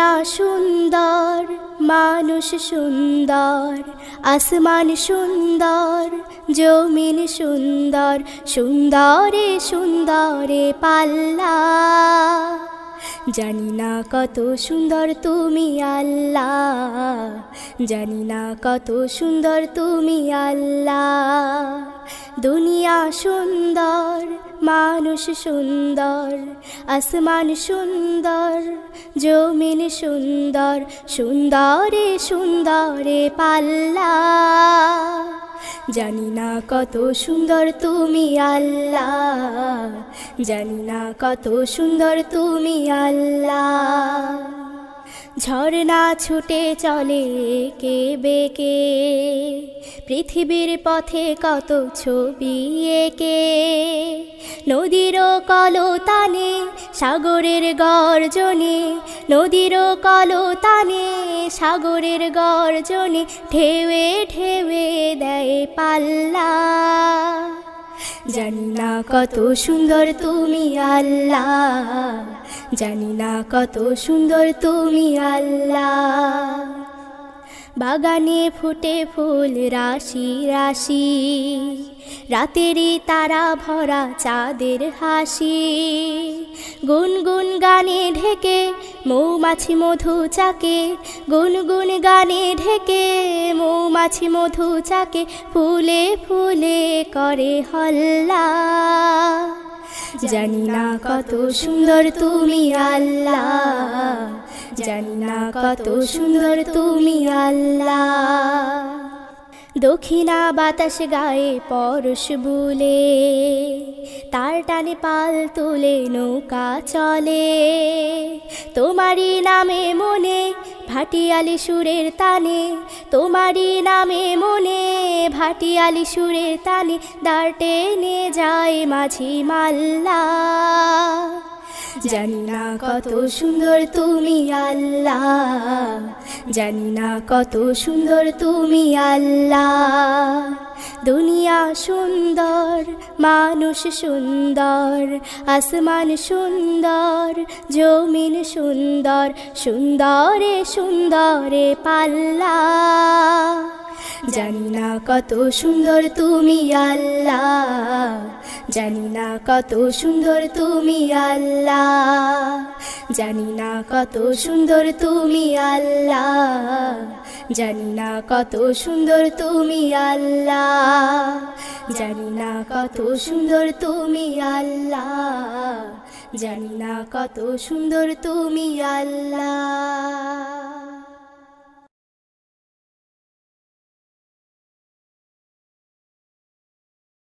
দুনিয়া সুন্দর, মানুষ সুন্দর, আসমান সুন্দর, জমিন সুন্দর, সুন্দরে সুন্দরে পাল্লা। জানি না কত সুন্দর তুমি আল্লাহ, জানি না কত সুন্দর তুমি আল্লাহ। দুনিয়া সুন্দর, মানুষ সুন্দর, আসমান সুন্দর, জমিন সুন্দর, সুন্দরে সুন্দরে পাল্লা। জানি না কত সুন্দর তুমি আল্লাহ, জানি না কত সুন্দর তুমি আল্লাহ। ঝর্ণা ছুটে চলে কে বেকে, পৃথিবীর পথে কত ছবি এঁকে। নদীর কলতানে, সাগরের গর্জনে, নদীর কলতানে, সাগরের গর্জনে, ঢেউয়ে ঢেউয়ে দেয় পাল্লা। জানি না কত সুন্দর তুমি আল্লাহ, জানি না কত সুন্দর তুমি আল্লাহ। বাগানে ফুটে ফুল রাশি রাশি, রাতেরই তারা ভরা চাঁদের হাসি। গুনগুন গানে ঢেকে মৌমাছি মধু চাকে, গুনগুন গানে ঢেকে মৌমাছি মধু চাকে, ফুলে ফুলে করে হল্লা। জানি না কত সুন্দর তুমি আল্লাহ, জানি না কত সুন্দর তুমি আল্লাহ। দক্ষিণা বাতাস গায়ে পরশ বুলে, তার টানে পাল তুলে নৌকা চলে। তোমারই নামে মনে ভাটিয়ালি সুরের তানে, তোমারই নামে মনে ভাটিয়ালি সুরের তানে, দাঁড় টেনে যায় মাঝি মাল্লা। জানি না কত সুন্দর তুমি আল্লাহ, জানি না কত সুন্দর তুমি আল্লাহ। দুনিয়া সুন্দর, মানুষ সুন্দর, আসমান সুন্দর, জমিন সুন্দর, সুন্দরে সুন্দরে পাল্লা। জানি না কত সুন্দর তুমি আল্লাহ, জানি না কত সুন্দর তুমি আল্লাহ, জানি না কত সুন্দর তুমি আল্লাহ, জানি না কত সুন্দর তুমি আল্লাহ, জানি না কত সুন্দর তুমি আল্লাহ, জানি না কত সুন্দর তুমি আল্লাহ।